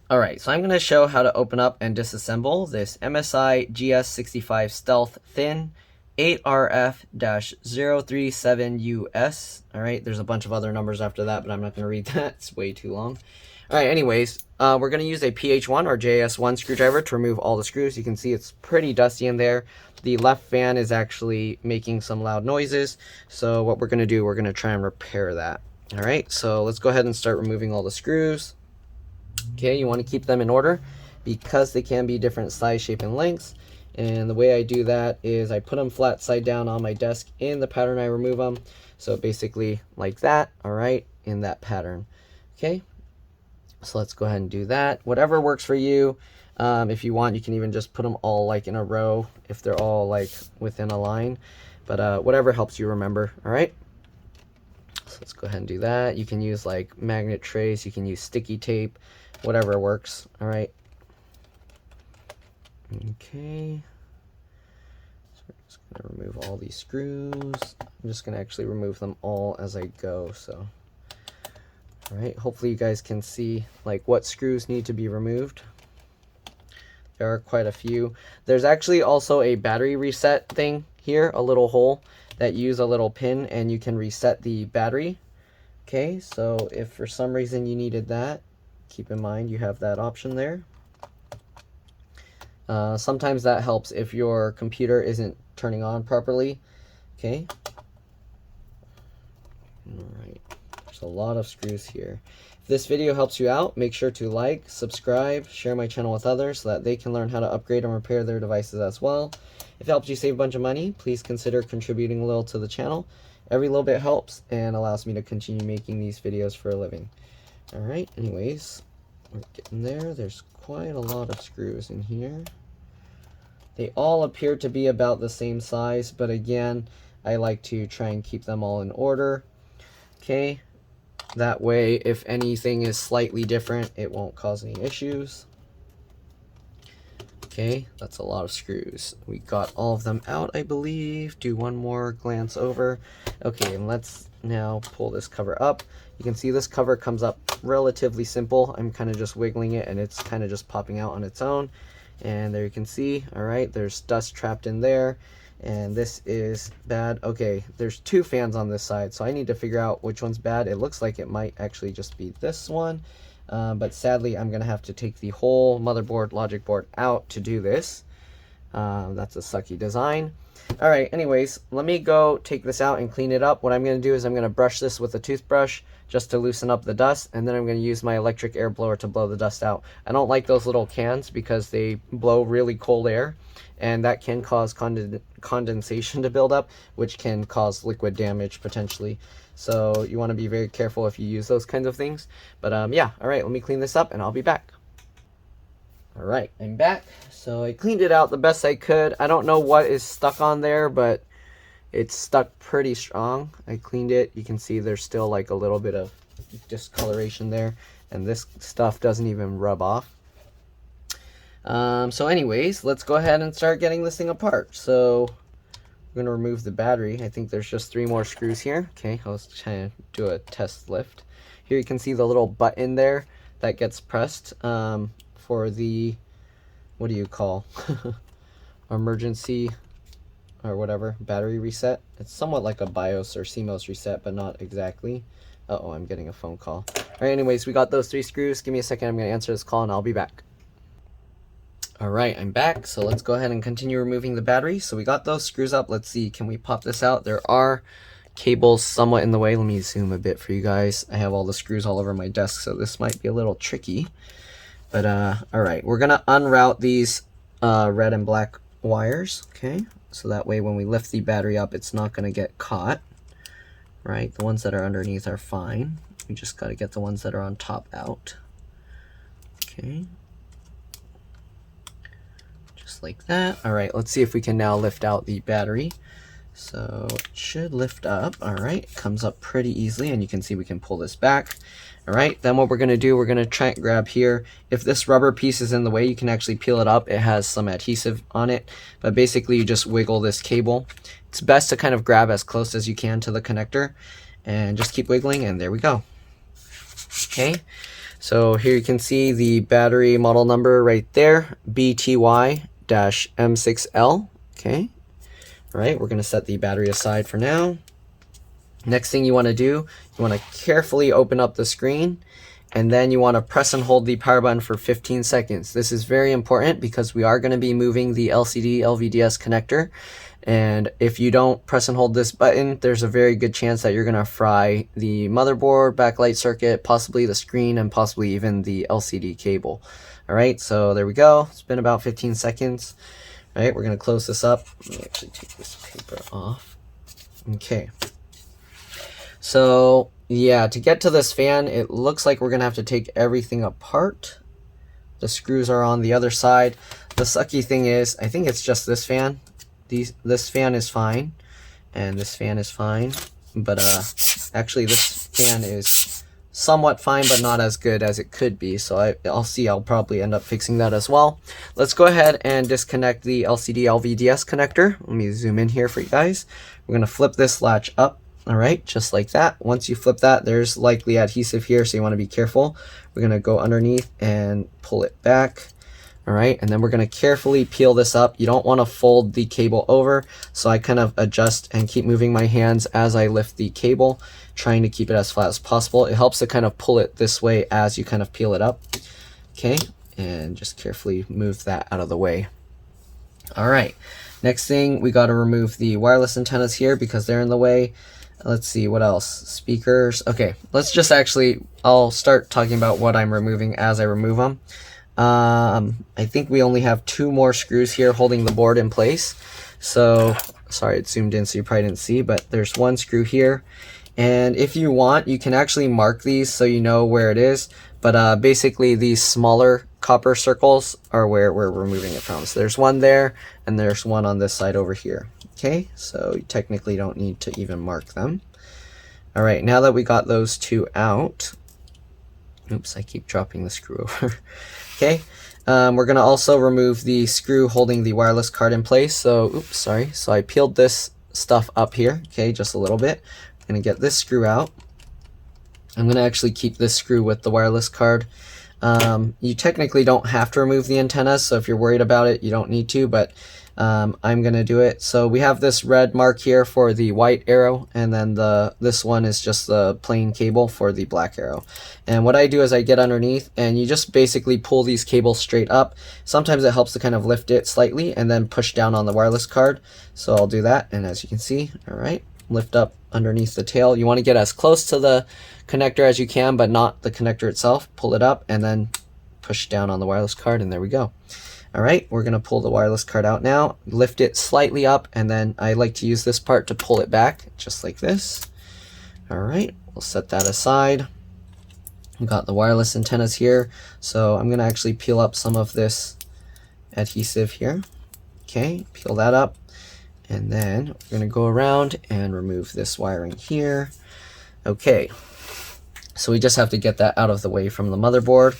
Alright, so I'm going to show how to open up and disassemble this MSI GS65 Stealth Thin 8RF-037US. Alright, there's a bunch of other numbers after that, but I'm not going to read that. It's way too long. Alright, anyways, we're going to use a PH1 or JS1 screwdriver to remove all the screws. You can see it's pretty dusty in there. The left fan is actually making some loud noises. So what we're going to do, we're going to try and repair that. Alright, so let's go ahead and start removing all the screws. Okay, you want to keep them in order because they can be different size, shape, and lengths. And the way I do that is I put them flat side down on my desk in the pattern I remove them. So basically like that, all right, in that pattern. Okay, so let's go ahead and do that. Whatever works for you. If you want, you can even just put them all like in a row if they're all like within a line. But whatever helps you remember, all right? So let's go ahead and do that. You can use like magnet trace, you can use sticky tape, whatever works. All right. Okay. So we're just gonna remove all these screws. I'm just gonna actually remove them all as I go. So, all right. Hopefully you guys can see like what screws need to be removed. There are quite a few. There's actually also a battery reset thing here, a little hole that you use a little pin and you can reset the battery. Okay, so if for some reason you needed that, keep in mind you have that option there. Sometimes that helps if your computer isn't turning on properly. Okay. Alright, there's a lot of screws here. If this video helps you out, make sure to like, subscribe, share my channel with others so that they can learn how to upgrade and repair their devices as well. If it helps you save a bunch of money, please consider contributing a little to the channel. Every little bit helps and allows me to continue making these videos for a living. Alright, anyways, we're getting there. There's quite a lot of screws in here. They all appear to be about the same size, but again, I like to try and keep them all in order. Okay, that way if anything is slightly different, it won't cause any issues. Okay, that's a lot of screws. We got all of them out, I believe. Do one more glance over. Okay, and let's now pull this cover up. You can see this cover comes up relatively simple. I'm kind of just wiggling it and it's kind of just popping out on its own. And there you can see, all right, there's dust trapped in there. And this is bad. Okay, there's two fans on this side, so I need to figure out which one's bad. It looks like it might actually just be this one. But sadly, I'm going to have to take the whole motherboard, logic board out to do this. That's a sucky design. All right, anyways, let me go take this out and clean it up. What I'm going to do is I'm going to brush this with a toothbrush just to loosen up the dust, and then I'm going to use my electric air blower to blow the dust out. I don't like those little cans because they blow really cold air, and that can cause condensation to build up, which can cause liquid damage potentially. So you want to be very careful if you use those kinds of things. But yeah, all right, let me clean this up and I'll be back. All right, I'm back. So I cleaned it out the best I could. I don't know what is stuck on there, but it's stuck pretty strong. I cleaned it. You can see there's still like a little bit of discoloration there, and this stuff doesn't even rub off. So anyways, let's go ahead and start getting this thing apart. So I'm going to remove the battery. I think there's just 3 more screws here. Okay, I was trying to do a test lift. Here you can see the little button there that gets pressed for the, what do you call, emergency or whatever, battery reset. It's somewhat like a BIOS or Cmos reset, but not exactly. Uh-oh, I'm getting a phone call. All right, anyways, we got those 3 screws. Give me a second. I'm going to answer this call and I'll be back. All right, I'm back. So let's go ahead and continue removing the battery. So we got those screws up. Let's see, can we pop this out? There are cables somewhat in the way. Let me zoom a bit for you guys. I have all the screws all over my desk, so this might be a little tricky. But all right, we're gonna unroute these red and black wires, okay? So that way when we lift the battery up, it's not gonna get caught, right? The ones that are underneath are fine. We just gotta get the ones that are on top out. Okay. Just like that. All right, let's see if we can now lift out the battery. So it should lift up. All right, it comes up pretty easily, and you can see we can pull this back. All right, then what we're gonna do, we're gonna try and grab here. If this rubber piece is in the way, you can actually peel it up. It has some adhesive on it, but basically you just wiggle this cable. It's best to kind of grab as close as you can to the connector and just keep wiggling, and there we go. Okay, So here you can see the battery model number right there, BTY-M6L. Okay. All right, we're going to set the battery aside for now. Next thing you want to do, you want to carefully open up the screen, and then you want to press and hold the power button for 15 seconds. This is very important because we are going to be moving the LCD LVDS connector. And if you don't press and hold this button, there's a very good chance that you're going to fry the motherboard, backlight circuit, possibly the screen, and possibly even the LCD cable. All right, so there we go. It's been about 15 seconds. All right, we're going to close this up. Let me actually take this paper off. Okay. So yeah, to get to this fan, it looks like we're going to have to take everything apart. The screws are on the other side. The sucky thing is, I think it's just this fan. This fan is fine, and this fan is fine, but actually this fan is somewhat fine, but not as good as it could be. So I'll probably end up fixing that as well. Let's go ahead and disconnect the LCD LVDS connector. Let me zoom in here for you guys. We're gonna flip this latch up. All right, just like that. Once you flip that, there's likely adhesive here, so you want to be careful. We're gonna go underneath and pull it back. All right, and then we're going to carefully peel this up. You don't want to fold the cable over, so I kind of adjust and keep moving my hands as I lift the cable, trying to keep it as flat as possible. It helps to kind of pull it this way as you kind of peel it up. Okay, and just carefully move that out of the way. All right, next thing, we got to remove the wireless antennas here because they're in the way. Let's see, what else? Speakers. Okay, let's just I'll start talking about what I'm removing as I remove them. I think we only have 2 more screws here holding the board in place. So, sorry, it zoomed in so you probably didn't see, but there's 1 screw here. And if you want, you can actually mark these so you know where it is. But basically, these smaller copper circles are where we're removing it from. So there's 1 there, and there's 1 on this side over here. Okay, so you technically don't need to even mark them. All right, now that we got those 2 out, oops, I keep dropping the screw over. Okay, we're going to also remove the screw holding the wireless card in place. So, oops, sorry. So I peeled this stuff up here, okay, just a little bit. I'm going to get this screw out. I'm going to actually keep this screw with the wireless card. You technically don't have to remove the antennas, so if you're worried about it, you don't need to, but I'm going to do it. So we have this red mark here for the white arrow, and then this one is just the plain cable for the black arrow. And what I do is I get underneath, and you just basically pull these cables straight up. Sometimes it helps to kind of lift it slightly and then push down on the wireless card. So I'll do that, and as you can see, all right, lift up underneath the tail. You want to get as close to the connector as you can, but not the connector itself. Pull it up and then push down on the wireless card, and there we go. All right, we're going to pull the wireless card out now, lift it slightly up, and then I like to use this part to pull it back, just like this. All right, we'll set that aside. We got the wireless antennas here, so I'm going to actually peel up some of this adhesive here. Okay, peel that up, and then we're going to go around and remove this wiring here. Okay, so we just have to get that out of the way from the motherboard.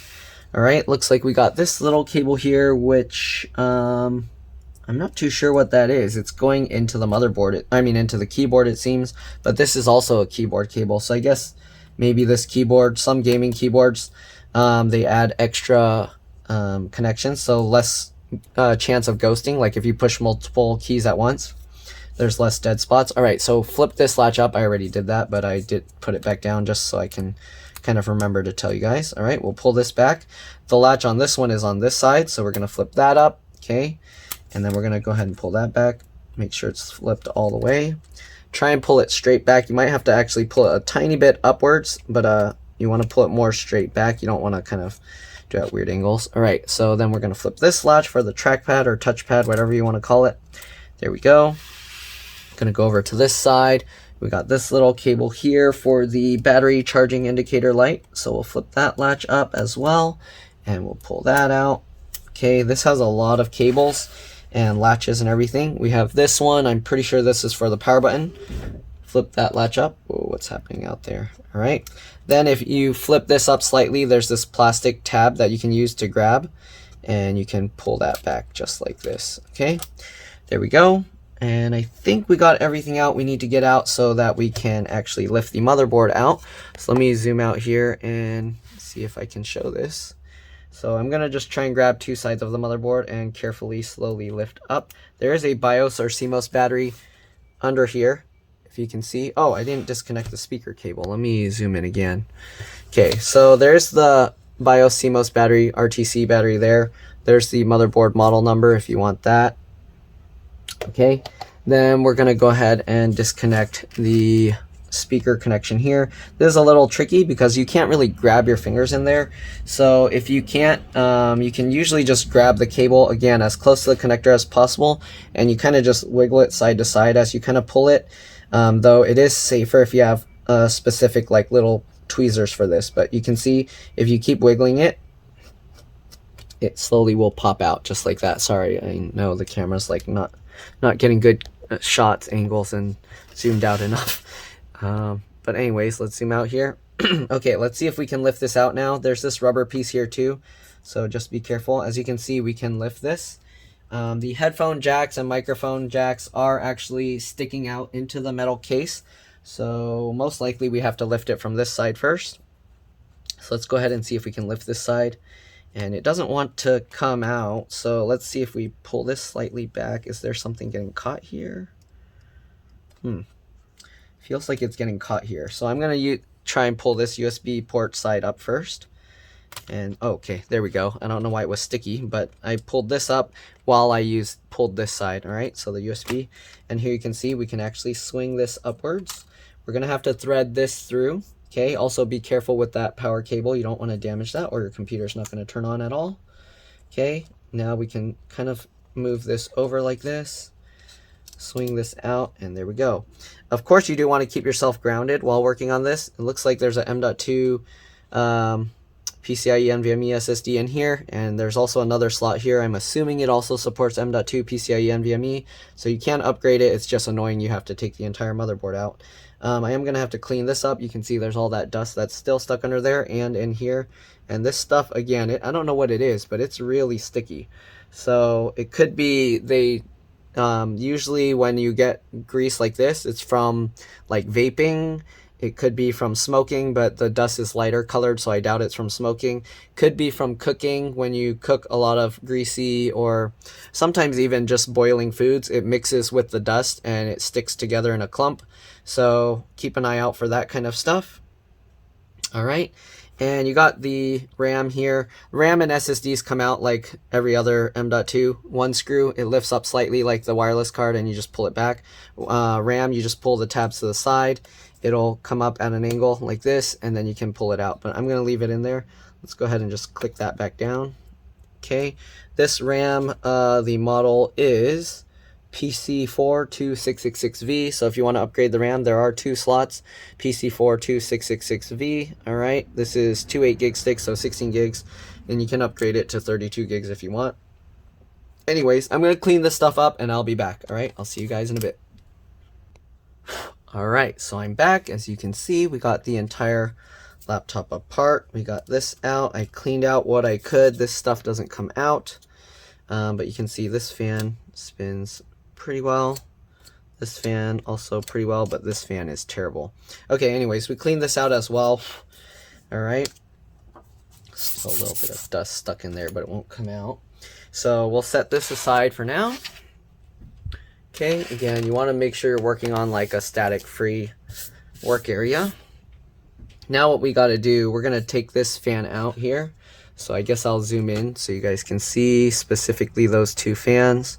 All right, looks like we got this little cable here, which I'm not too sure what that is. It's going into the motherboard, into the keyboard it seems, but this is also a keyboard cable. So I guess maybe this keyboard, some gaming keyboards, they add extra connections, so less chance of ghosting. Like if you push multiple keys at once, there's less dead spots. All right, so flip this latch up. I already did that, but I did put it back down just so I can kind of remember to tell you guys. All right, we'll pull this back. The latch on this one is on this side, so we're going to flip that up, okay? And then we're going to go ahead and pull that back. Make sure it's flipped all the way. Try and pull it straight back. You might have to actually pull it a tiny bit upwards, but you want to pull it more straight back. You don't want to kind of do it at weird angles. All right, so then we're going to flip this latch for the trackpad or touchpad, whatever you want to call it. There we go. Going to go over to this side. We got this little cable here for the battery charging indicator light. So we'll flip that latch up as well, and we'll pull that out. Okay, this has a lot of cables and latches and everything. We have this one. I'm pretty sure this is for the power button. Flip that latch up. Whoa, what's happening out there? All right. Then if you flip this up slightly, there's this plastic tab that you can use to grab, and you can pull that back just like this. Okay, there we go. And I think we got everything out we need to get out so that we can actually lift the motherboard out. So let me zoom out here and see if I can show this. So I'm gonna just try and grab two sides of the motherboard and carefully, slowly lift up. There is a BIOS or Cmos battery under here, if you can see. Oh, I didn't disconnect the speaker cable. Let me zoom in again. Okay, so there's the BIOS Cmos battery, RTC battery there. There's the motherboard model number if you want that. Okay, then we're gonna go ahead and disconnect the speaker connection here. This is a little tricky because you can't really grab your fingers in there. So if you can't, you can usually just grab the cable again as close to the connector as possible, and you kind of just wiggle it side to side as you kind of pull it. Though it is safer if you have specific like little tweezers for this, but you can see if you keep wiggling it, it slowly will pop out just like that. Sorry, I know the camera's like not getting good shots, angles, and zoomed out enough. But anyways, let's zoom out here. Okay, let's see if we can lift this out now. There's this rubber piece here too, so just be careful. As you can see, we can lift this. The headphone jacks and microphone jacks are actually sticking out into the metal case, so most likely we have to lift it from this side first. So let's go ahead and see if we can lift this side. And it doesn't want to come out, so let's see if we pull this slightly back. Is there something getting caught here? Feels like it's getting caught here. So I'm going to try and pull this USB port side up first. And okay, there we go. I don't know why it was sticky, but I pulled this up while I pulled this side. All right, so the USB. And here you can see we can actually swing this upwards. We're going to have to thread this through. Okay, also be careful with that power cable. You don't want to damage that or your computer's not going to turn on at all. Okay, now we can kind of move this over like this. Swing this out, and there we go. Of course, you do want to keep yourself grounded while working on this. It looks like there's a M.2 PCIe NVMe SSD in here, and there's also another slot here. I'm assuming it also supports M.2 PCIe NVMe, so you can upgrade it. It's just annoying you have to take the entire motherboard out. I am going to have to clean this up. You can see there's all that dust that's still stuck under there and in here. And this stuff, again, I don't know what it is, but it's really sticky. So it could be usually when you get grease like this, it's from like vaping. It could be from smoking, but the dust is lighter colored, so I doubt it's from smoking. Could be from cooking. When you cook a lot of greasy or sometimes even just boiling foods, it mixes with the dust and it sticks together in a clump. So keep an eye out for that kind of stuff. All right. And you got the RAM here. RAM and SSDs come out like every other M.2. One screw, it lifts up slightly like the wireless card and you just pull it back. RAM, you just pull the tabs to the side. It'll come up at an angle like this, and then you can pull it out. But I'm going to leave it in there. Let's go ahead and just click that back down. Okay, this RAM, the model is PC42666V. So if you want to upgrade the RAM, there are two slots, PC42666V. All right, this is two 8 gig sticks, so 16 gigs, and you can upgrade it to 32 gigs if you want. Anyways, I'm going to clean this stuff up and I'll be back. All right, I'll see you guys in a bit. All right, so I'm back. As you can see, we got the entire laptop apart. We got this out. I cleaned out what I could. This stuff doesn't come out, but you can see this fan spins pretty well. This fan also pretty well, but this fan is terrible. Okay, anyways, we cleaned this out as well. All right, still a little bit of dust stuck in there, but it won't come out. So we'll set this aside for now. Okay, again, you want to make sure you're working on like a static-free work area. Now what we got to do, we're going to take this fan out here. So I guess I'll zoom in so you guys can see specifically those two fans.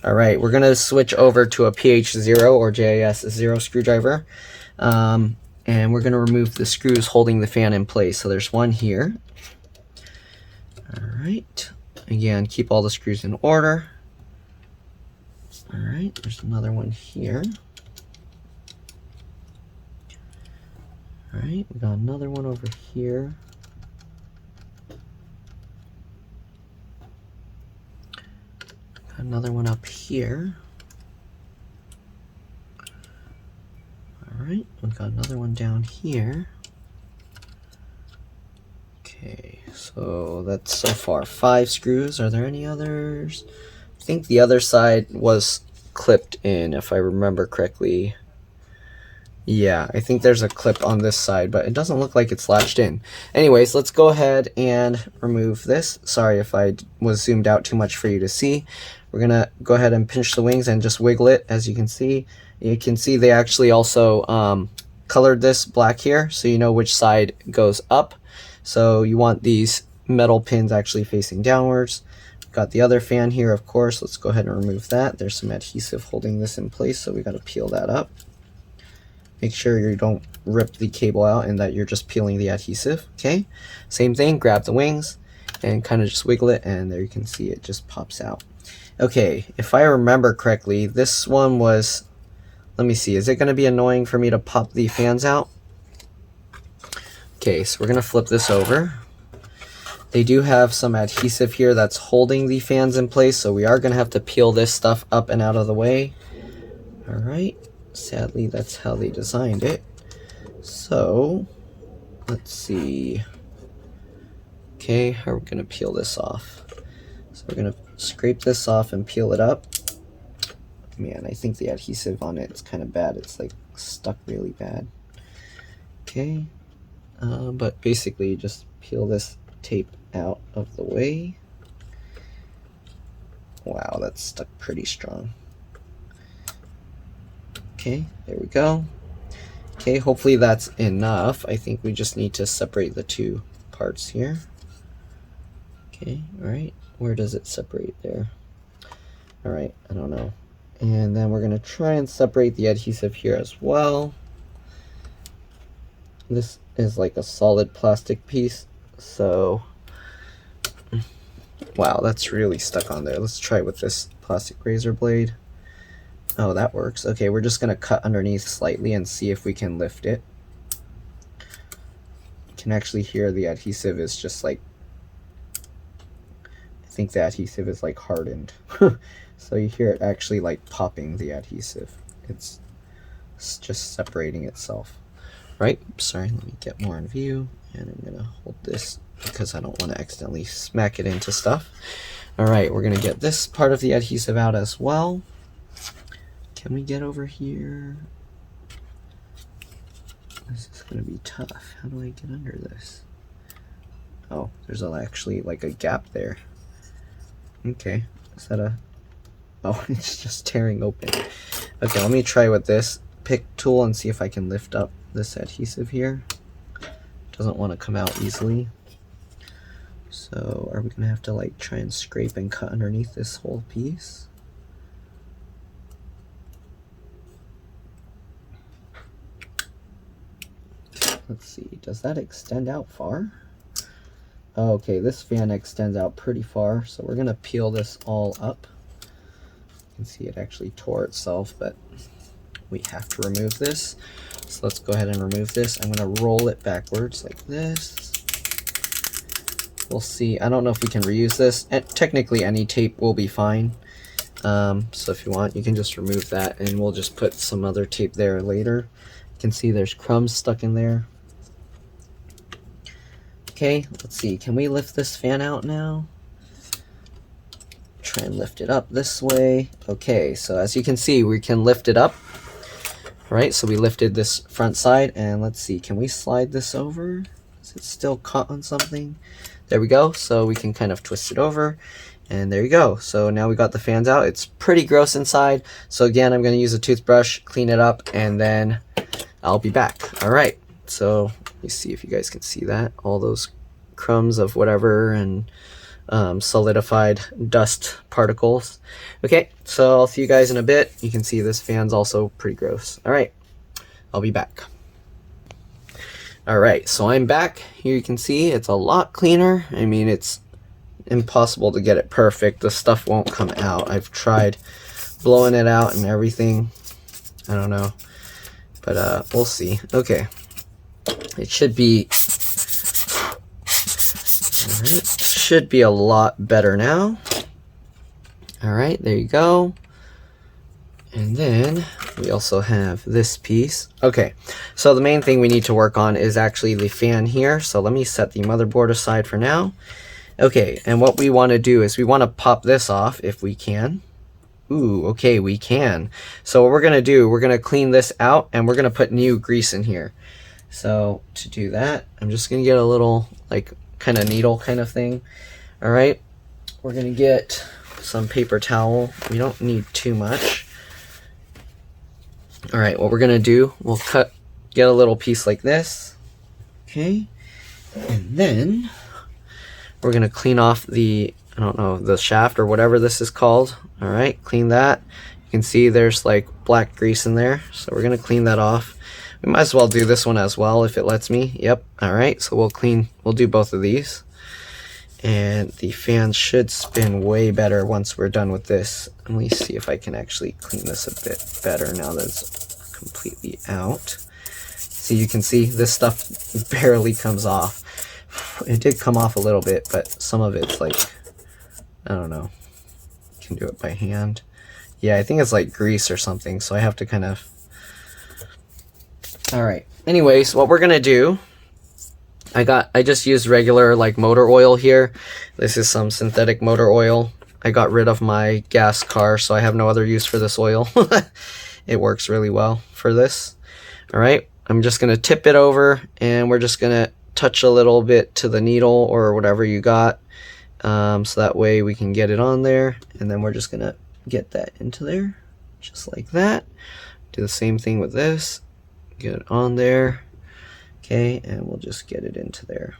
All right, we're going to switch over to a PH0 or JIS0 screwdriver. And we're going to remove the screws holding the fan in place. So there's one here. All right, again, keep all the screws in order. All right, there's another one here. All right, we got another one over here. Got another one up here. All right, we've got another one down here. Okay, so that's so far 5 screws. Are there any others? I think the other side was clipped in, if I remember correctly. Yeah, I think there's a clip on this side, but it doesn't look like it's latched in. Anyways, let's go ahead and remove this. Sorry if I was zoomed out too much for you to see. We're gonna go ahead and pinch the wings and just wiggle it. As you can see they actually also colored this black here, so you know which side goes up. So you want these metal pins actually facing downwards. Got the other fan here, of course. Let's go ahead and remove that. There's some adhesive holding this in place, so we got to peel that up. Make sure you don't rip the cable out and that you're just peeling the adhesive. Okay, same thing, grab the wings and kind of just wiggle it, and there you can see it just pops out. Okay, if I remember correctly, this one was, let me see, is it going to be annoying for me to pop the fans out? Okay, so we're going to flip this over. They do have some adhesive here that's holding the fans in place, so we are going to have to peel this stuff up and out of the way. All right. Sadly, that's how they designed it. So, let's see. Okay, how are we going to peel this off? So we're going to scrape this off and peel it up. Man, I think the adhesive on it is kind of bad. It's like stuck really bad. Okay, but basically just peel this tape out of the way. Wow, that's stuck pretty strong. Okay, there we go. Okay, hopefully that's enough. I think we just need to separate the two parts here. Okay, all right. Where does it separate there? All right, I don't know. And then we're going to try and separate the adhesive here as well. This is like a solid plastic piece, so wow, that's really stuck on there. Let's try with this plastic razor blade. Oh, that works. Okay, we're just going to cut underneath slightly and see if we can lift it. You can actually hear the adhesive is just like, I think the adhesive is like hardened. So you hear it actually like popping the adhesive. It's just separating itself. Right, sorry, let me get more in view. And I'm going to hold this because I don't want to accidentally smack it into stuff. All right, we're going to get this part of the adhesive out as well. Can we get over here? This is going to be tough. How do I get under this? Oh, there's actually like a gap there. Okay, is that a... Oh, it's just tearing open. Okay, let me try with this pick tool and see if I can lift up this adhesive here. Doesn't want to come out easily. So are we going to have to like try and scrape and cut underneath this whole piece? Let's see, does that extend out far? Oh, okay, this fan extends out pretty far, so we're gonna peel this all up. You can see it actually tore itself, but we have to remove this. So let's go ahead and remove this. I'm gonna roll it backwards like this. We'll see, I don't know if we can reuse this. And technically any tape will be fine. So if you want, you can just remove that and we'll just put some other tape there later. You can see there's crumbs stuck in there. Okay, let's see, can we lift this fan out now? Try and lift it up this way. Okay, so as you can see, we can lift it up. Right, so we lifted this front side, and let's see, can we slide this over? Is it still caught on something? There we go, so we can kind of twist it over, and there you go. So now we got the fans out. It's pretty gross inside, so again, I'm going to use a toothbrush, clean it up, and then I'll be back. All right, so let me see if you guys can see that. All those crumbs of whatever and solidified dust particles. Okay, so I'll see you guys in a bit. You can see this fan's also pretty gross. All right, I'll be back. All right, so I'm back. Here you can see it's a lot cleaner. I mean, it's impossible to get it perfect. The stuff won't come out. I've tried blowing it out and everything. I don't know, but we'll see. Okay, it should be should be a lot better now. All right, there you go. And then we also have this piece. Okay, so the main thing we need to work on is actually the fan here. So let me set the motherboard aside for now. Okay, and what we want to do is we want to pop this off if we can. Ooh, okay, we can. So what we're gonna do, we're gonna clean this out and we're gonna put new grease in here. So to do that, I'm just gonna get a little like kind of needle kind of thing. All right, we're gonna get some paper towel. We don't need too much. All right, what we're gonna do, we'll get a little piece like this. Okay, and then we're gonna clean off the, I don't know, the shaft or whatever this is called. All right, clean that. You can see there's like black grease in there. So we're gonna clean that off. We might as well do this one as well if it lets me. Yep, all right, so we'll do both of these. And the fan should spin way better once we're done with this. Let me see if I can actually clean this a bit better now that it's completely out. So you can see this stuff barely comes off. It did come off a little bit, but some of it's like, I don't know, can do it by hand. Yeah, I think it's like grease or something, so I have to kind of. All right, anyways, what we're gonna do, I just used regular like motor oil here. This is some synthetic motor oil. I got rid of my gas car, so I have no other use for this oil. It works really well for this. All right, I'm just gonna tip it over and we're just gonna touch a little bit to the needle or whatever you got. So that way we can get it on there, and then we're just gonna get that into there just like that. Do the same thing with this, get it on there. Okay, and we'll just get it into there.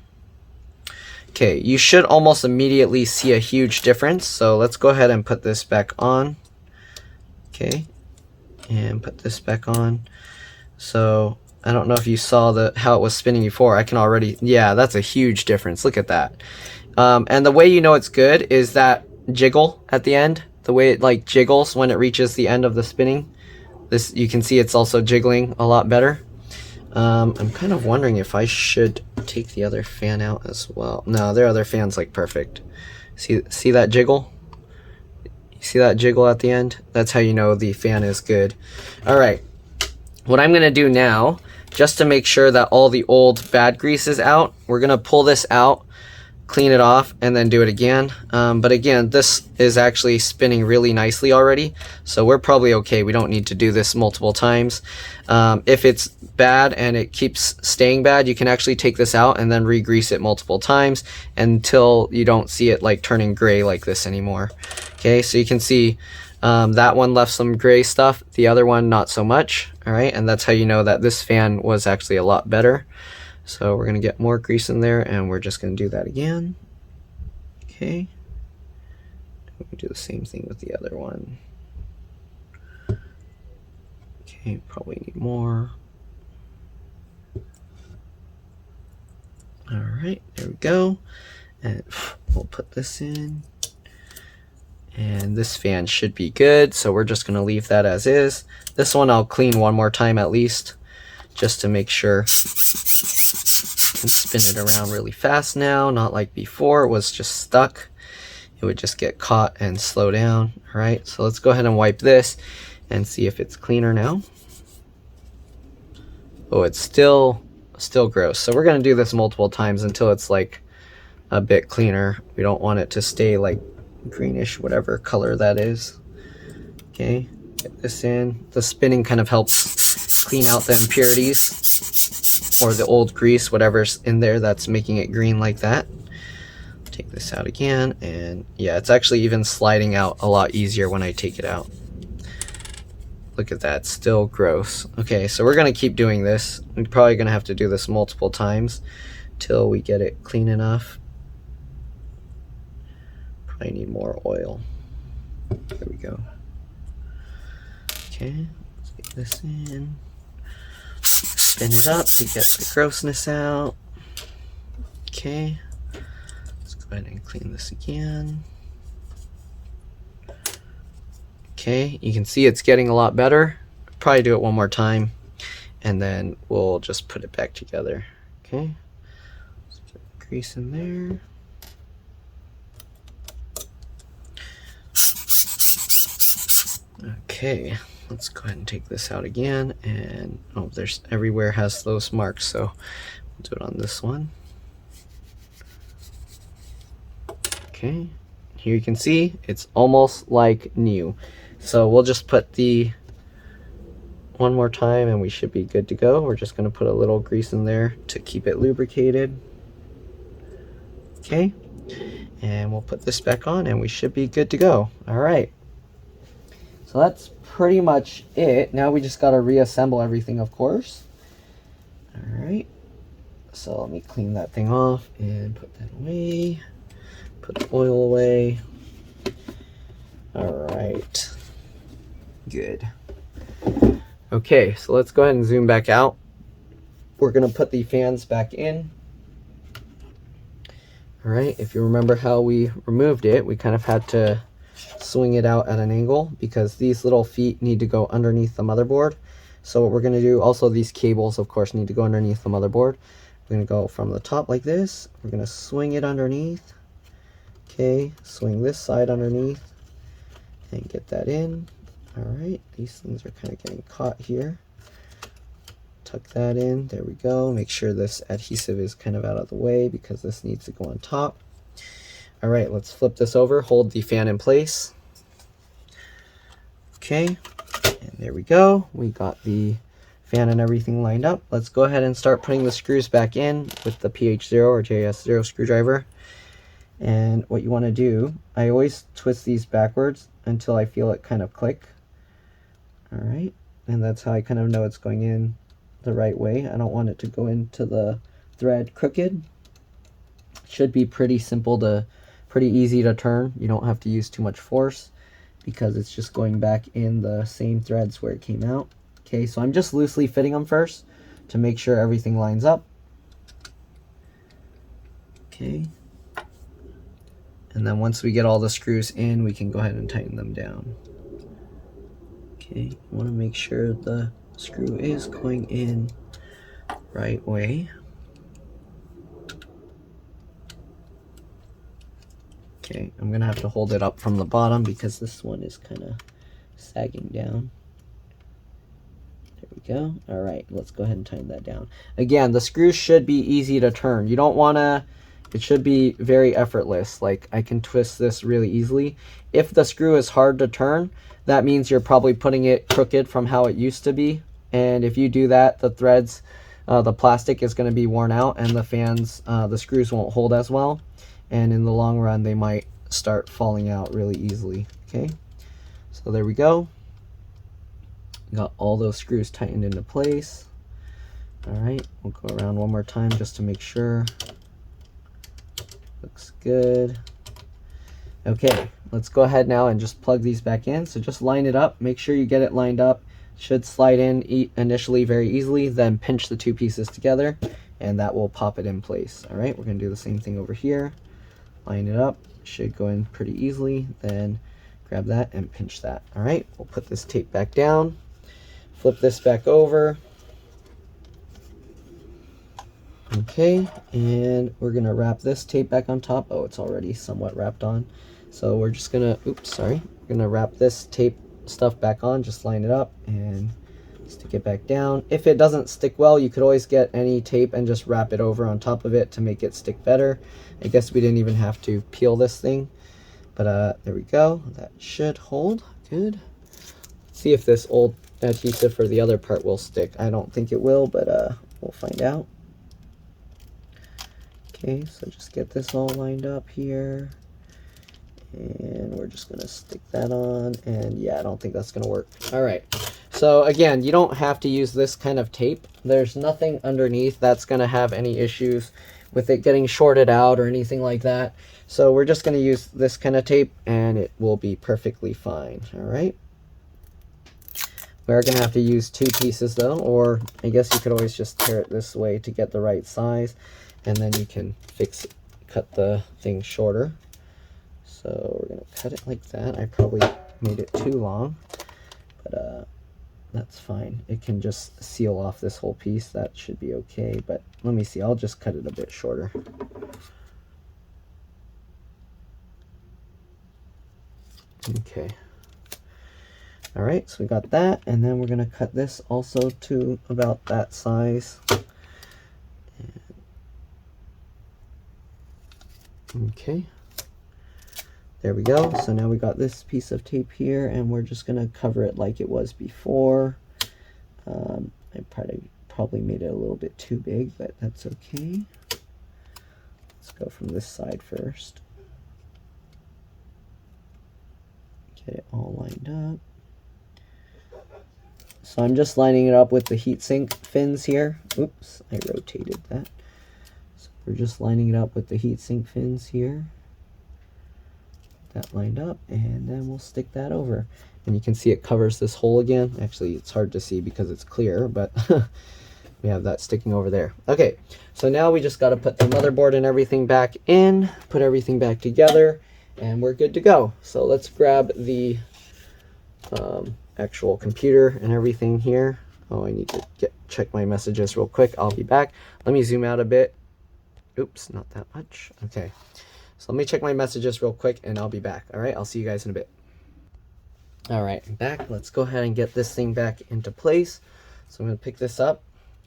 Okay, you should almost immediately see a huge difference, so let's go ahead and put this back on. Okay, and put this back on. So I don't know if you saw how it was spinning before. I can already, yeah, that's a huge difference. Look at that. And the way you know it's good is that jiggle at the end, the way it like jiggles when it reaches the end of the spinning. This, you can see it's also jiggling a lot better. I'm kind of wondering if I should take the other fan out as well. No, their other fan's like perfect. See that jiggle? You see that jiggle at the end? That's how you know the fan is good. All right, what I'm gonna do now, just to make sure that all the old bad grease is out, we're gonna pull this out, clean it off, and then do it again. But again, this is actually spinning really nicely already, so we're probably okay. We don't need to do this multiple times. If it's bad and it keeps staying bad, you can actually take this out and then re-grease it multiple times until you don't see it like turning gray like this anymore. Okay, so you can see that one left some gray stuff, the other one not so much. All right, and that's how you know that this fan was actually a lot better. So we're gonna get more grease in there and we're just gonna do that again. Okay, we do the same thing with the other one. Okay, probably need more. All right, there we go. And we'll put this in. And this fan should be good, so we're just gonna leave that as is. This one I'll clean one more time at least, just to make sure. I can spin it around really fast now, not like before, it was just stuck. It would just get caught and slow down. All right, so let's go ahead and wipe this and see if it's cleaner now. Oh, it's still gross. So we're gonna do this multiple times until it's like a bit cleaner. We don't want it to stay like greenish, whatever color that is. Okay, get this in. The spinning kind of helps clean out the impurities or the old grease, whatever's in there that's making it green like that. Take this out again, and yeah, it's actually even sliding out a lot easier when I take it out. Look at that, still gross. Okay, so we're gonna keep doing this. We're probably gonna have to do this multiple times till we get it clean enough. Probably need more oil. There we go. Okay, let's get this in. Spin it up to get the grossness out. Okay, let's go ahead and clean this again. Okay, you can see it's getting a lot better. Probably do it one more time and then we'll just put it back together. Okay, let's get grease in there. Okay, let's go ahead and take this out again, and oh, there's everywhere has those marks, so we'll do it on this one. Okay, here you can see it's almost like new. So we'll just put the one more time and we should be good to go. We're just going to put a little grease in there to keep it lubricated. Okay, and we'll put this back on and we should be good to go. All right, so that's pretty much it. Now we just got to reassemble everything, of course. All right, so let me clean that thing off and put that away. Put the oil away. All right, good. Okay, so let's go ahead and zoom back out. We're gonna put the fans back in. All right, if you remember how we removed it, we kind of had to swing it out at an angle because these little feet need to go underneath the motherboard. So what we're gonna do, also these cables, of course, need to go underneath the motherboard. We're gonna go from the top like this. We're gonna swing it underneath. Okay, swing this side underneath and get that in. All right, these things are kind of getting caught here. Tuck that in, there we go. Make sure this adhesive is kind of out of the way because this needs to go on top. All right, let's flip this over, hold the fan in place. Okay, and there we go. We got the fan and everything lined up. Let's go ahead and start putting the screws back in with the PH0 or JS0 screwdriver. And what you want to do, I always twist these backwards until I feel it kind of click. All right, and that's how I kind of know it's going in the right way. I don't want it to go into the thread crooked. Should be pretty simple to, pretty easy to turn. You don't have to use too much force because it's just going back in the same threads where it came out. Okay, so I'm just loosely fitting them first to make sure everything lines up. Okay. And then once we get all the screws in, we can go ahead and tighten them down. Okay, you want to make sure the screw is going in right way. Okay, I'm gonna have to hold it up from the bottom because this one is kind of sagging down. There we go. All right, let's go ahead and tighten that down. Again, the screws should be easy to turn. You don't want to, it should be very effortless. Like I can twist this really easily. If the screw is hard to turn, that means you're probably putting it crooked from how it used to be. And if you do that, the threads, the plastic is going to be worn out and the fans, the screws won't hold as well. And in the long run, they might start falling out really easily. Okay, so there we go. Got all those screws tightened into place. All right, we'll go around one more time just to make sure. Looks good. Okay, let's go ahead now and just plug these back in. So just line it up, make sure you get it lined up. Should slide in initially very easily, then pinch the two pieces together and that will pop it in place. All right, we're gonna do the same thing over here. Line it up, should go in pretty easily, then grab that and pinch that. All right, we'll put this tape back down, flip this back over. Okay, and we're gonna wrap this tape back on top. Oh, it's already somewhat wrapped on. So we're just gonna, oops, sorry. We're gonna wrap this tape stuff back on, just line it up and stick it back down. If it doesn't stick well, you could always get any tape and just wrap it over on top of it to make it stick better. I guess we didn't even have to peel this thing, but there we go. That should hold, good. Let's see if this old adhesive for the other part will stick. I don't think it will, but we'll find out. Okay, so just get this all lined up here. And we're just gonna stick that on, and yeah, I don't think that's gonna work. All right, so again, you don't have to use this kind of tape. There's nothing underneath that's gonna have any issues with it getting shorted out or anything like that. So we're just gonna use this kind of tape and it will be perfectly fine. All right. We're gonna have to use two pieces though, or I guess you could always just tear it this way to get the right size, and then you can fix it, cut the thing shorter. So we're gonna cut it like that. I probably made it too long, but that's fine. It can just seal off this whole piece. That should be okay, but let me see. I'll just cut it a bit shorter. Okay. All right, so we got that, and then we're gonna cut this also to about that size. Okay. There we go. So now we got this piece of tape here, and we're just gonna cover it like it was before. I probably made it a little bit too big, but that's okay. Let's go from this side first. Get it all lined up. So I'm just lining it up with the heatsink fins here. Oops, I rotated that. So we're just lining it up with the heatsink fins here. That lined up, and then we'll stick that over. And you can see it covers this hole again. Actually, it's hard to see because it's clear, but we have that sticking over there. Okay, so now we just got to put the motherboard and everything back in, put everything back together, and we're good to go. So let's grab the actual computer and everything here. Oh, I need to check my messages real quick. I'll be back. Let me zoom out a bit. Oops, not that much. Okay, so let me check my messages real quick and I'll be back. All right, I'll see you guys in a bit. All right, I'm back. Let's go ahead and get this thing back into place. So I'm going to pick this up.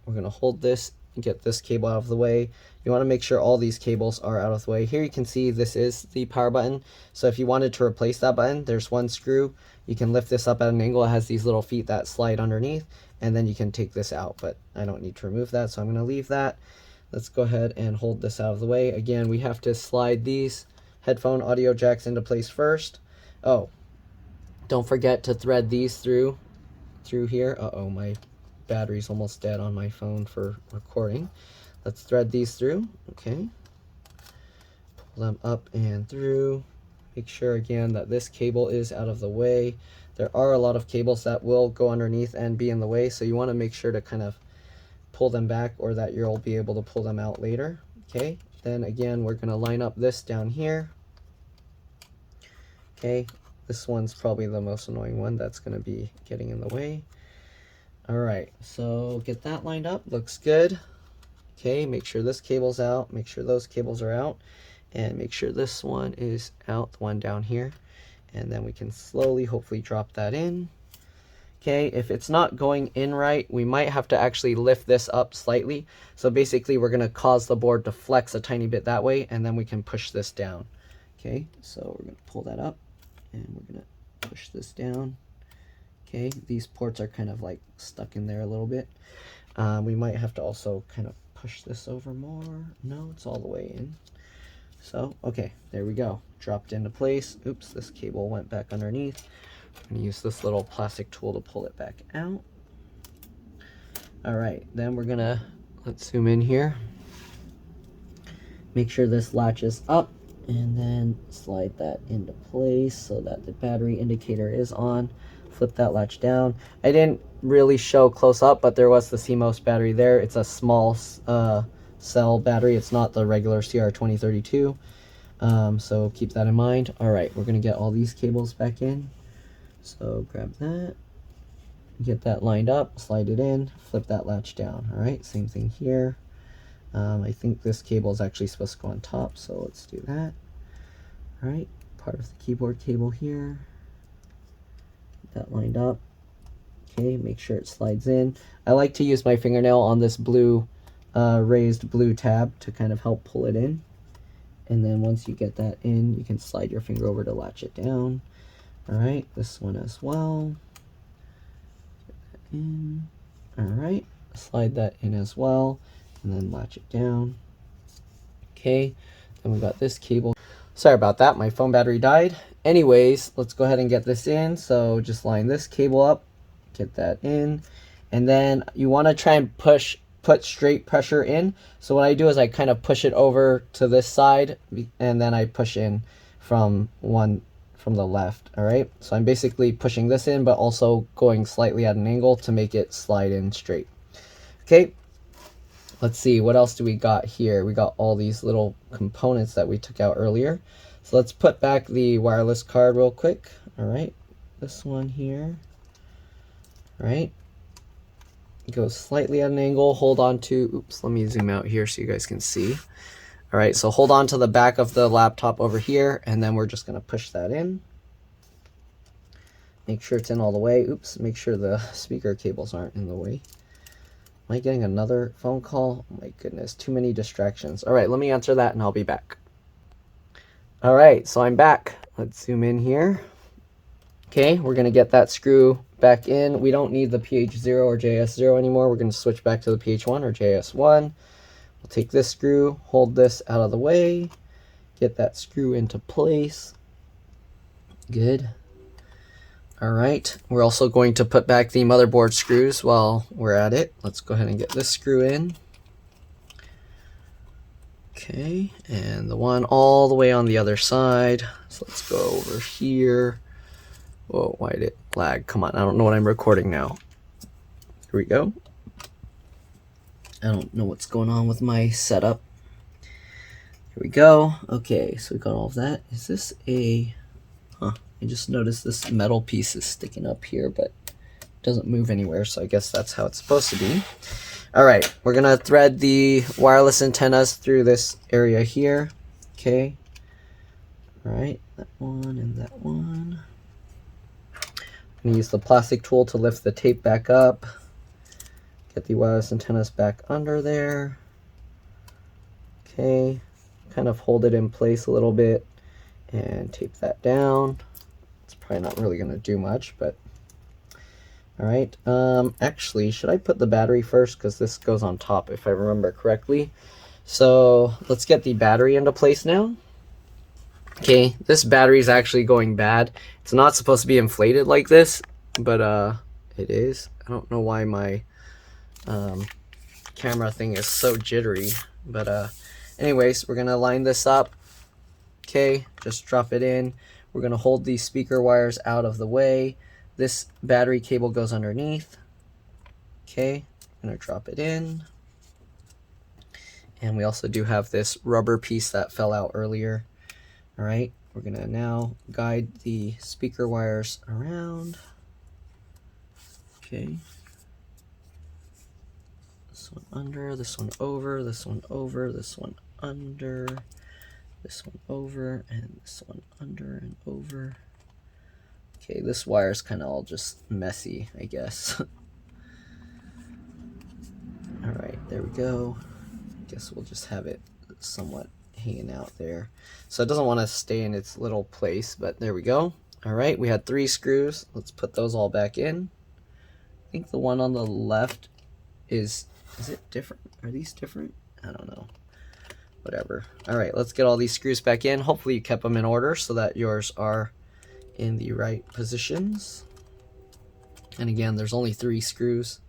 We're going to hold this and get this cable out of the way. You want to make sure all these cables are out of the way. Here you can see this is the power button. So if you wanted to replace that button, there's one screw. You can lift this up at an angle. It has these little feet that slide underneath, and then you can take this out, but I don't need to remove that, so I'm going to leave that. Let's go ahead and hold this out of the way. Again, we have to slide these headphone audio jacks into place first. Oh, don't forget to thread these through here. Uh-oh, my battery's almost dead on my phone for recording. Let's thread these through. Okay. Pull them up and through. Make sure again that this cable is out of the way. There are a lot of cables that will go underneath and be in the way, so you want to make sure to kind of pull them back, or that you'll be able to pull them out later. Okay, then again we're going to line up this down here. Okay, this one's probably the most annoying one that's going to be getting in the way. Alright, so get that lined up, looks good. Okay, make sure this cable's out, make sure those cables are out, and make sure this one is out, the one down here. And then we can slowly, hopefully, drop that in. Okay, if it's not going in right, we might have to actually lift this up slightly. So basically, we're going to cause the board to flex a tiny bit that way, and then we can push this down. Okay, so we're going to pull that up, and we're going to push this down. Okay, these ports are kind of like stuck in there a little bit. We might have to also kind of push this over more. No, it's all the way in. So, okay, there we go. Dropped into place. Oops, this cable went back underneath. I'm going to use this little plastic tool to pull it back out. All right, then we're going to, let's zoom in here. Make sure this latches up, and then slide that into place so that the battery indicator is on. Flip that latch down. I didn't really show close up, but there was the Cmos battery there. It's a small cell battery. It's not the regular CR2032. So keep that in mind. All right, we're going to get all these cables back in. So grab that, get that lined up, slide it in, flip that latch down. All right, same thing here. I think this cable is actually supposed to go on top, so let's do that. All right, part of the keyboard cable here. Get that lined up. Okay, make sure it slides in. I like to use my fingernail on this blue, raised blue tab to kind of help pull it in. And then once you get that in, you can slide your finger over to latch it down. All right, this one as well. Get that in. All right, slide that in as well, and then latch it down. Okay, then we got this cable. Sorry about that, my phone battery died. Anyways, let's go ahead and get this in. So just line this cable up, get that in, and then you want to try and put straight pressure in. So what I do is I kind of push it over to this side, and then I push in from the left. All right, so I'm basically pushing this in, but also going slightly at an angle to make it slide in straight. Okay, let's see, what else do we got here? We got all these little components that we took out earlier. So let's put back the wireless card real quick. All right, this one here. All right, go slightly at an angle, hold on to, oops, let me zoom out here so you guys can see. All right, so hold on to the back of the laptop over here, and then we're just gonna push that in. Make sure it's in all the way. Oops, make sure the speaker cables aren't in the way. Am I getting another phone call? Oh my goodness, too many distractions. All right, let me answer that and I'll be back. All right, so I'm back. let's zoom in here. Okay, we're going to get that screw back in. We don't need the PH0 or JS0 anymore. We're going to switch back to the PH1 or JS1. We'll take this screw, hold this out of the way, get that screw into place. Good. All right, we're also going to put back the motherboard screws while we're at it. Let's go ahead and get this screw in. Okay, and the one all the way on the other side. So let's go over here. Whoa, why did it lag? Come on, I don't know what I'm recording now. Here we go. I don't know what's going on with my setup. Here we go. Okay, so we got all of that. Is this a... I just noticed this metal piece is sticking up here, but it doesn't move anywhere, so I guess that's how it's supposed to be. All right, we're gonna thread the wireless antennas through this area here. Okay. All right, that one and that one. I'm gonna use the plastic tool to lift the tape back up. Get the wireless antennas back under there. Okay, kind of hold it in place a little bit and tape that down. It's probably not really gonna do much, but all right. Actually, should I put the battery first? Because this goes on top if I remember correctly. So let's get the battery into place now. Okay, this battery is actually going bad. It's not supposed to be inflated like this, but it is. I don't know why my camera thing is so jittery, but anyways, we're gonna line this up. Okay, just drop it in. We're gonna hold these speaker wires out of the way. This battery cable goes underneath. Okay, I'm gonna drop it in. And we also do have this rubber piece that fell out earlier. All right, we're gonna now guide the speaker wires around. Okay. This one under, this one over, this one over, this one under, this one over, and this one under and over. Okay, this wire is kind of all just messy, I guess. All right, there we go. I guess we'll just have it somewhat hanging out there. So it doesn't want to stay in its little place, but there we go. All right, we had 3 screws. Let's put those all back in. I think the one on the left is it different? Are these different? I don't know. Whatever. All right, let's get all these screws back in. Hopefully you kept them in order so that yours are in the right positions. And again, there's only 3 screws.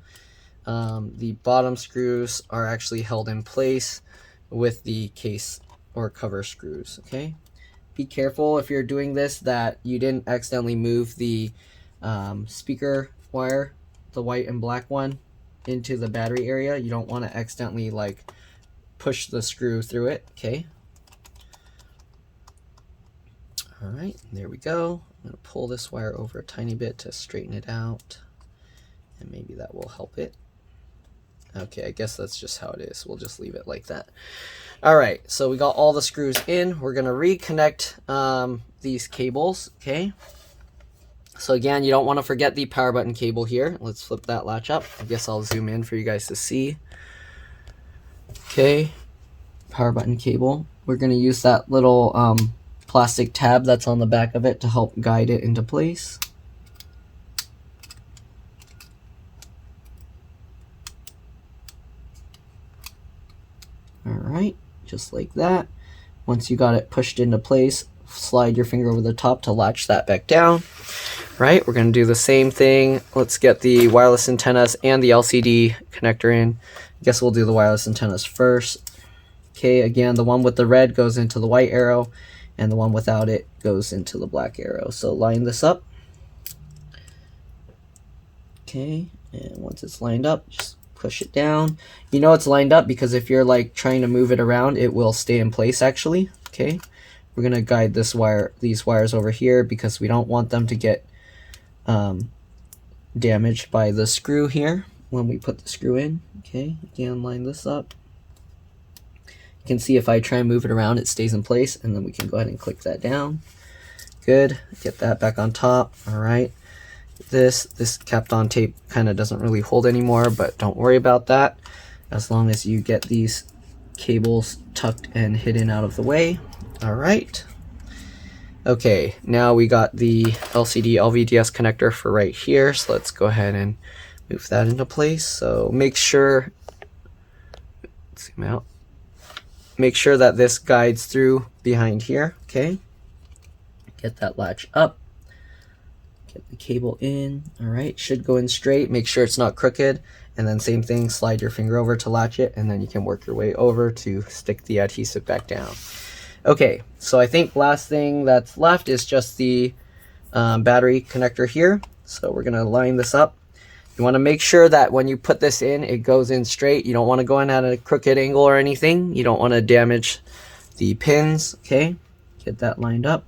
The bottom screws are actually held in place with the case or cover screws. Okay, be careful if you're doing this that you didn't accidentally move the speaker wire, the white and black one, into the battery area. You don't want to accidentally like push the screw through it. Okay, all right, there we go. I'm going to pull this wire over a tiny bit to straighten it out, and maybe that will help it. Okay, I guess that's just how it is. We'll just leave it like that. All right, so we got all the screws in. We're going to reconnect these cables, okay? So again, you don't want to forget the power button cable here. Let's flip that latch up. I guess I'll zoom in for you guys to see. Okay, power button cable. We're going to use that little plastic tab that's on the back of it to help guide it into place. All right, just like that. Once you got it pushed into place, slide your finger over the top to latch that back down. Right, we're going to do the same thing. Let's get the wireless antennas and the LCD connector in. I guess we'll do the wireless antennas first. Okay, again, the one with the red goes into the white arrow, and the one without it goes into the black arrow. So line this up. Okay, and once it's lined up, just push it down. You know it's lined up because if you're like trying to move it around, it will stay in place actually. Okay, we're gonna guide this wire, these wires over here because we don't want them to get damaged by the screw here when we put the screw in. Okay, again, line this up. You can see if I try and move it around, it stays in place, and then we can go ahead and click that down. Good, get that back on top. All right. This Kapton tape kind of doesn't really hold anymore, but don't worry about that as long as you get these cables tucked and hidden out of the way. All right, Okay, now we got the LCD LVDS connector for right here, so let's go ahead and move that into place. So make sure, zoom out, make sure that this guides through behind here, okay? Get that latch up, get the cable in, all right, should go in straight, make sure it's not crooked, and then same thing, slide your finger over to latch it, and then you can work your way over to stick the adhesive back down. Okay, so I think last thing that's left is just the battery connector here. So we're gonna line this up. You wanna make sure that when you put this in, it goes in straight. You don't wanna go in at a crooked angle or anything. You don't wanna damage the pins, okay? Get that lined up.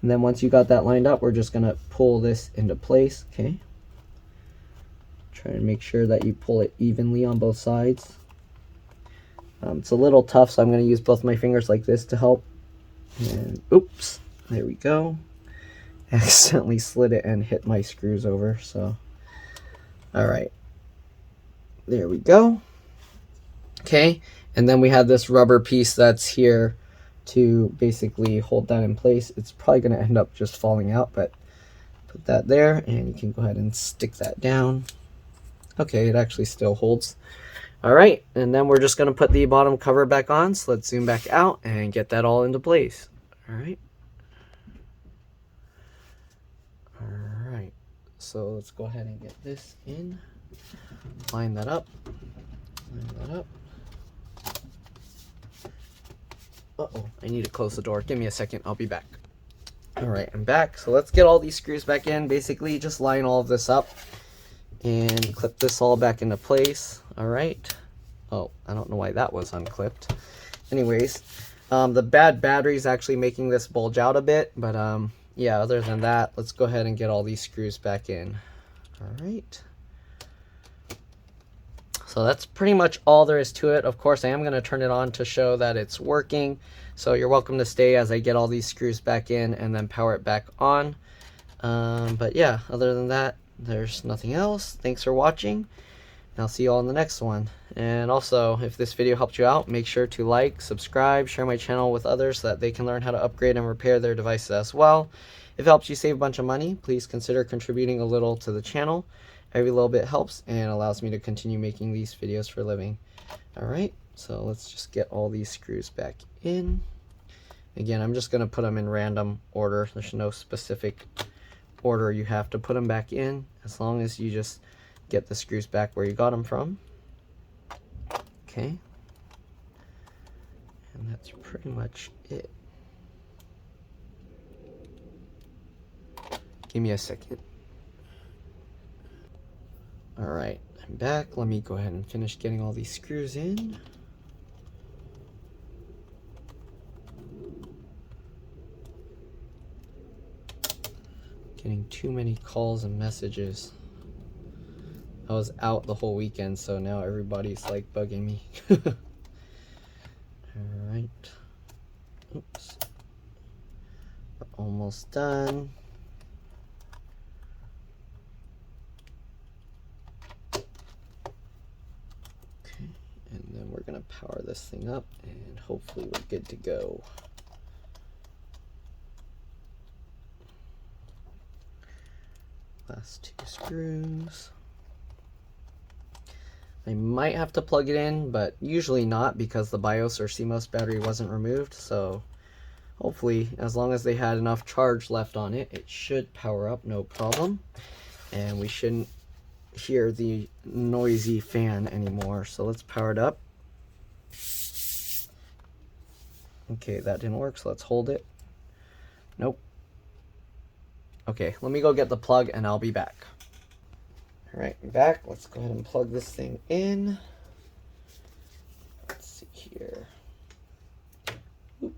And then once you got that lined up, we're just gonna pull this into place, okay? Try to make sure that you pull it evenly on both sides. It's a little tough, so I'm going to use both my fingers like this to help. And oops, there we go. I accidentally slid it and hit my screws over, so. All right. There we go. Okay, and then we have this rubber piece that's here to basically hold that in place. It's probably going to end up just falling out, but put that there, and you can go ahead and stick that down. Okay, it actually still holds. All right, and then we're just gonna put the bottom cover back on. So let's zoom back out and get that all into place. All right. All right, so let's go ahead and get this in. Line that up. Line that up. Uh-oh, I need to close the door. Give me a second, I'll be back. All right, I'm back. So let's get all these screws back in. Basically, just line all of this up and clip this all back into place. All right. Oh, I don't know why that was unclipped. Anyways, the bad battery is actually making this bulge out a bit, but yeah, other than that, let's go ahead and get all these screws back in. All right. So that's pretty much all there is to it. Of course, I am going to turn it on to show that it's working. So you're welcome to stay as I get all these screws back in and then power it back on. But yeah, other than that, there's nothing else. Thanks for watching, and I'll see you all in the next one. And also, if this video helped you out, make sure to like, subscribe, share my channel with others so that they can learn how to upgrade and repair their devices as well. If it helps you save a bunch of money, please consider contributing a little to the channel. Every little bit helps and allows me to continue making these videos for a living. Alright, so let's just get all these screws back in. Again, I'm just going to put them in random order. There's no specific order you have to put them back in, as long as you just get the screws back where you got them from. Okay, and that's pretty much it. Give me a second. All right, I'm back. Let me go ahead and finish getting all these screws in. Getting too many calls and messages. I was out the whole weekend, so now everybody's like bugging me. Alright. Oops. We're almost done. Okay, and then we're gonna power this thing up and hopefully we're good to go. Last two screws. I might have to plug it in, but usually not, because the BIOS or Cmos battery wasn't removed. So hopefully, as long as they had enough charge left on it, it should power up no problem. And we shouldn't hear the noisy fan anymore. So let's power it up. Okay, that didn't work, so let's hold it. Nope. Okay, let me go get the plug and I'll be back. All right, I'm back. Let's go ahead and plug this thing in. Let's see here. Oop.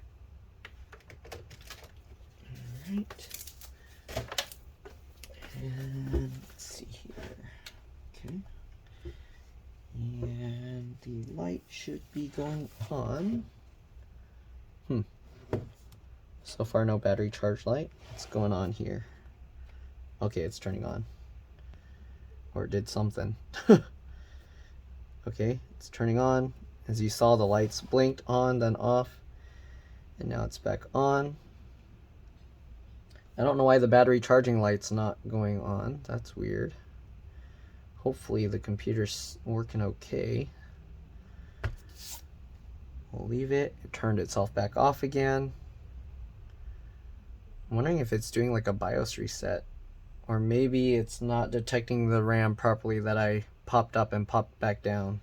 All right. And let's see here. Okay. And the light should be going on. So far, no battery charge light. What's going on here? Okay, it's turning on. Or it did something. Okay, it's turning on. As you saw, the lights blinked on, then off. And now it's back on. I don't know why the battery charging light's not going on. That's weird. Hopefully the computer's working okay. We'll leave it. It turned itself back off again. I'm wondering if it's doing like a BIOS reset. Or maybe it's not detecting the RAM properly that I popped up and popped back down.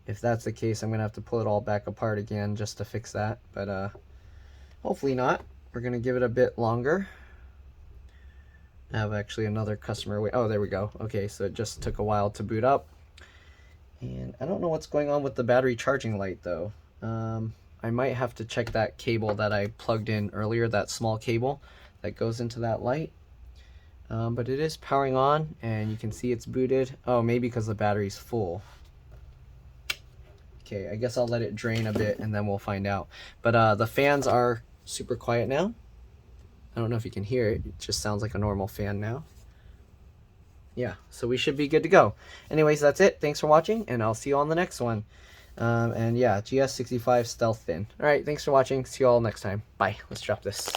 If that's the case, I'm going to have to pull it all back apart again just to fix that. But hopefully not. We're going to give it a bit longer. I have actually another customer wait. Oh, there we go. Okay, so it just took a while to boot up. And I don't know what's going on with the battery charging light though. I might have to check that cable that I plugged in earlier, that small cable that goes into that light. But it is powering on and you can see it's booted. Oh, maybe because the battery's full. Okay, I guess I'll let it drain a bit and then we'll find out. But the fans are super quiet now. I don't know if you can hear it. It just sounds like a normal fan now. Yeah, so we should be good to go. Anyways, that's it. Thanks for watching, and I'll see you on the next one. And yeah, GS65 stealth thin. Alright, thanks for watching. See you all next time. Bye. Let's drop this.